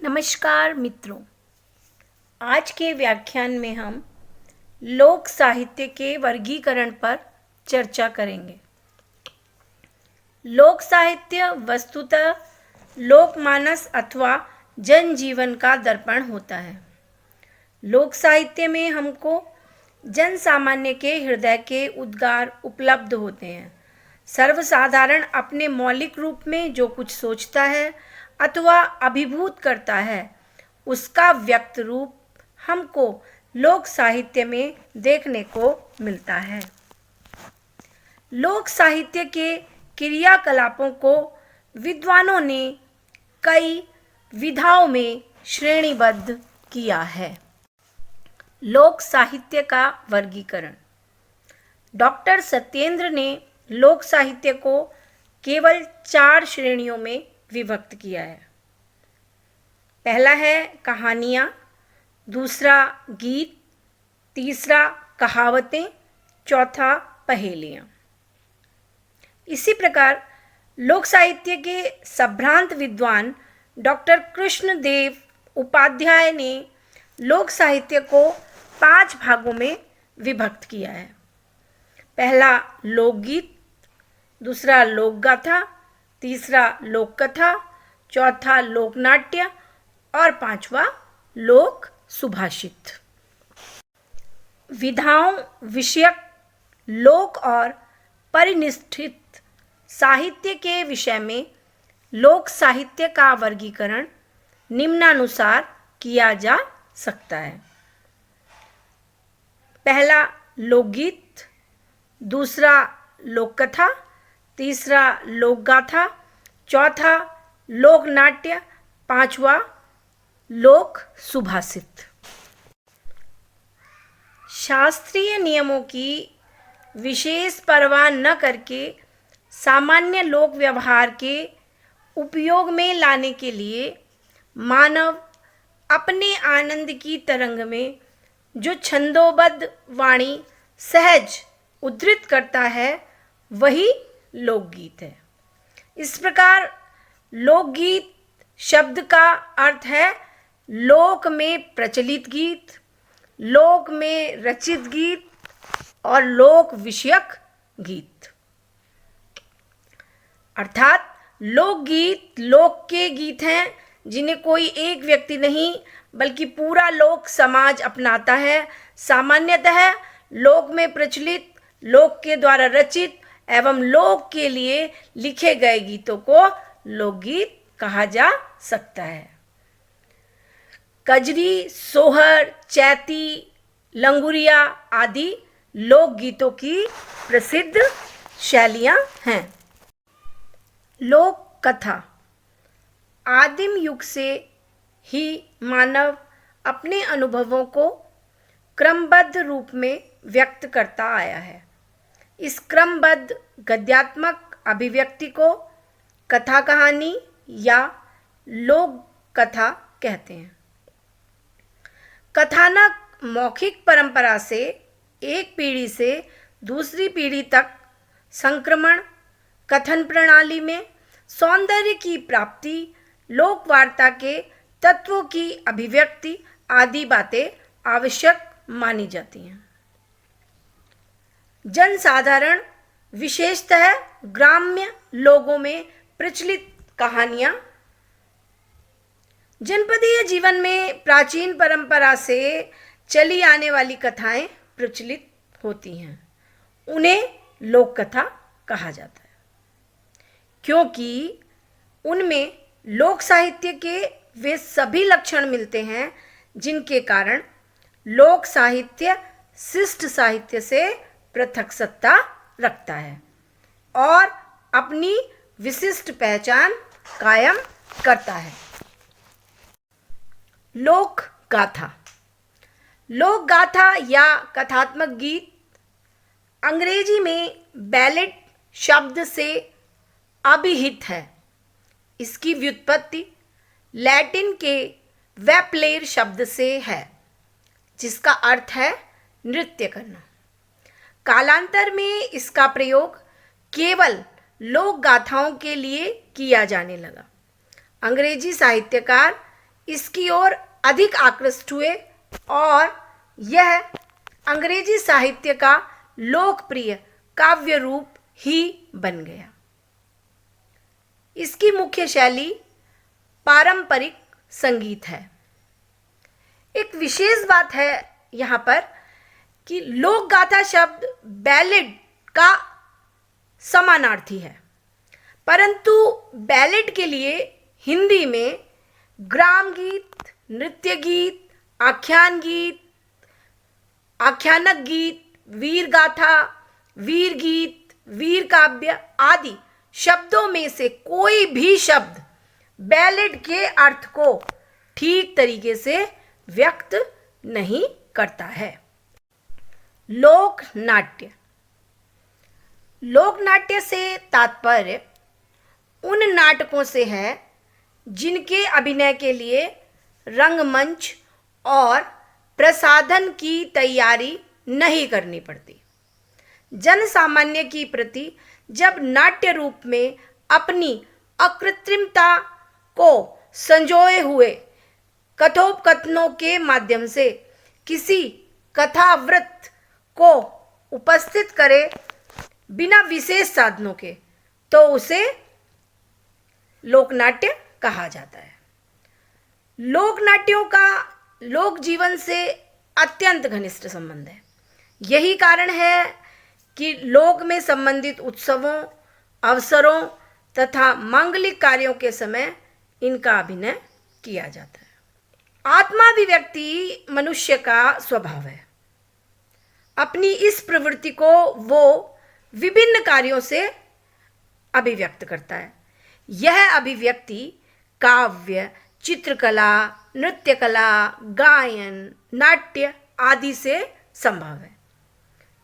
नमस्कार मित्रों, आज के व्याख्यान में हम लोक साहित्य के वर्गीकरण पर चर्चा करेंगे। लोक साहित्य वस्तुतः लोकमानस अथवा जनजीवन का दर्पण होता है। लोक साहित्य में हमको जन सामान्य के हृदय के उद्गार उपलब्ध होते हैं। सर्वसाधारण अपने मौलिक रूप में जो कुछ सोचता है अथवा अभिभूत करता है, उसका व्यक्त रूप हमको लोक साहित्य में देखने को मिलता है। लोक साहित्य के क्रियाकलापों को विद्वानों ने कई विधाओं में श्रेणीबद्ध किया है। लोक साहित्य का वर्गीकरण। डॉक्टर सत्येंद्र ने लोक साहित्य को केवल 4 श्रेणियों में विभक्त किया है। पहला है कहानियाँ, दूसरा गीत, तीसरा कहावतें, चौथा पहेलियाँ। इसी प्रकार लोक साहित्य के संभ्रांत विद्वान डॉक्टर कृष्णदेव उपाध्याय ने लोक साहित्य को 5 भागों में विभक्त किया है। पहला लोकगीत, दूसरा लोकगाथा, तीसरा लोक कथा, चौथा लोकनाट्य और 5वां लोक सुभाषित। विधाओं विषयक लोक और परिनिष्ठित साहित्य के विषय में लोक साहित्य का वर्गीकरण निम्नानुसार किया जा सकता है। पहला लोकगीत, दूसरा लोककथा, तीसरा लोकगाथा, चौथा लोकनाट्य, 5वां लोक सुभाषित। शास्त्रीय नियमों की विशेष परवाह न करके सामान्य लोक व्यवहार के उपयोग में लाने के लिए मानव अपने आनंद की तरंग में जो छंदोबद्ध वाणी सहज उद्धृत करता है, वही लोकगीत है। इस प्रकार लोकगीत शब्द का अर्थ है लोक में प्रचलित गीत, लोक में रचित गीत और लोक विषयक गीत। अर्थात लोकगीत लोक के गीत हैं जिन्हें कोई एक व्यक्ति नहीं बल्कि पूरा लोक समाज अपनाता है। सामान्यतः लोक में प्रचलित, लोक के द्वारा रचित एवं लोक के लिए लिखे गए गीतों को लोकगीत कहा जा सकता है। कजरी, सोहर, चैती, लंगुरिया आदि लोकगीतों की प्रसिद्ध शैलियां हैं। लोक कथा। आदिम युग से ही मानव अपने अनुभवों को क्रमबद्ध रूप में व्यक्त करता आया है। इस क्रमबद्ध गद्यात्मक अभिव्यक्ति को कथा कहानी या लोक कथा कहते हैं। कथानक मौखिक परंपरा से एक पीढ़ी से दूसरी पीढ़ी तक संक्रमण, कथन प्रणाली में सौंदर्य की प्राप्ति, लोक वार्ता के तत्वों की अभिव्यक्ति आदि बातें आवश्यक मानी जाती हैं। जनसाधारण विशेषतः ग्राम्य लोगों में प्रचलित कहानियाँ। जनपदीय जीवन में प्राचीन परंपरा से चली आने वाली कथाएं प्रचलित होती हैं। उन्हें लोक कथा कहा जाता है क्योंकि उनमें लोक साहित्य के वे सभी लक्षण मिलते हैं जिनके कारण लोक साहित्य शिष्ट साहित्य से पृथक सत्ता रखता है और अपनी विशिष्ट पहचान कायम करता है। लोक गाथा। लोक गाथा या कथात्मक गीत अंग्रेजी में बैलेट शब्द से अभिहित है। इसकी व्युत्पत्ति लैटिन के वेप्लेर शब्द से है, जिसका अर्थ है नृत्य करना। कालांतर में इसका प्रयोग केवल लोक गाथाओं के लिए किया जाने लगा। अंग्रेजी साहित्यकार इसकी ओर अधिक आकृष्ट हुए और यह अंग्रेजी साहित्य का लोकप्रिय काव्य रूप ही बन गया। इसकी मुख्य शैली पारंपरिक संगीत है। एक विशेष बात है यहाँ पर कि लोक गाथा शब्द बैलेड का समानार्थी है, परंतु बैलेड के लिए हिंदी में ग्राम गीत, नृत्य गीत, आख्यान गीत, आख्यानक गीत, वीर गाथा, वीर गीत, वीर काव्य आदि शब्दों में से कोई भी शब्द बैलेड के अर्थ को ठीक तरीके से व्यक्त नहीं करता है। लोक नाट्य। लोक नाट्य से तात्पर्य उन नाटकों से है जिनके अभिनय के लिए रंगमंच और प्रसाधन की तैयारी नहीं करनी पड़ती। जन सामान्य की प्रति जब नाट्य रूप में अपनी अकृत्रिमता को संजोए हुए कथोपकथनों के माध्यम से किसी कथावृत्त को उपस्थित करे बिना विशेष साधनों के, तो उसे लोकनाट्य कहा जाता है। लोकनाट्यों का लोक जीवन से अत्यंत घनिष्ठ संबंध है। यही कारण है कि लोक में संबंधित उत्सवों, अवसरों तथा मांगलिक कार्यों के समय इनका अभिनय किया जाता है। आत्माभिव्यक्ति मनुष्य का स्वभाव है। अपनी इस प्रवृत्ति को वो विभिन्न कार्यों से अभिव्यक्त करता है। यह अभिव्यक्ति काव्य, चित्रकला, नृत्यकला, गायन, नाट्य आदि से संभव है।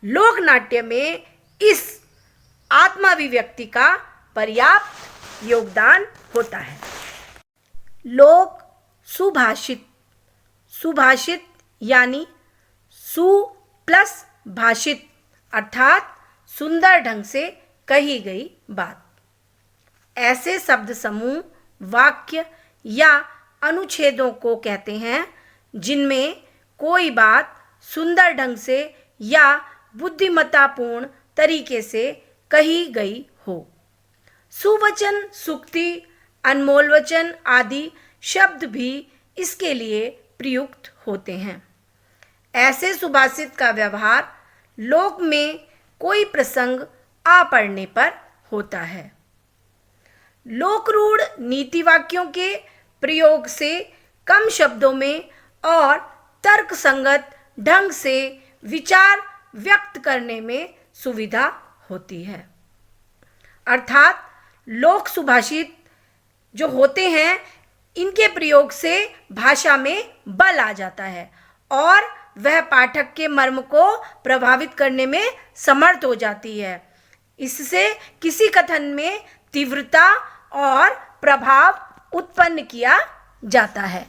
लोक नाट्य में इस आत्माभिव्यक्ति का पर्याप्त योगदान होता है। लोक सुभाषित। सुभाषित यानी सु प्लस भाषित अर्थात सुंदर ढंग से कही गई बात। ऐसे शब्द समूह, वाक्य या अनुच्छेदों को कहते हैं जिनमें कोई बात सुंदर ढंग से या बुद्धिमत्तापूर्ण तरीके से कही गई हो। सुवचन, सुक्ति, अनमोल वचन आदि शब्द भी इसके लिए प्रयुक्त होते हैं। ऐसे सुभाषित का व्यवहार लोक में कोई प्रसंग आ पड़ने पर होता है। लोकरूढ़ नीति वाक्यों के प्रयोग से कम शब्दों में और तर्क संगत ढंग से विचार व्यक्त करने में सुविधा होती है। अर्थात लोक सुभाषित जो होते हैं इनके प्रयोग से भाषा में बल आ जाता है और वह पाठक के मर्म को प्रभावित करने में समर्थ हो जाती है। इससे किसी कथन में तीव्रता और प्रभाव उत्पन्न किया जाता है।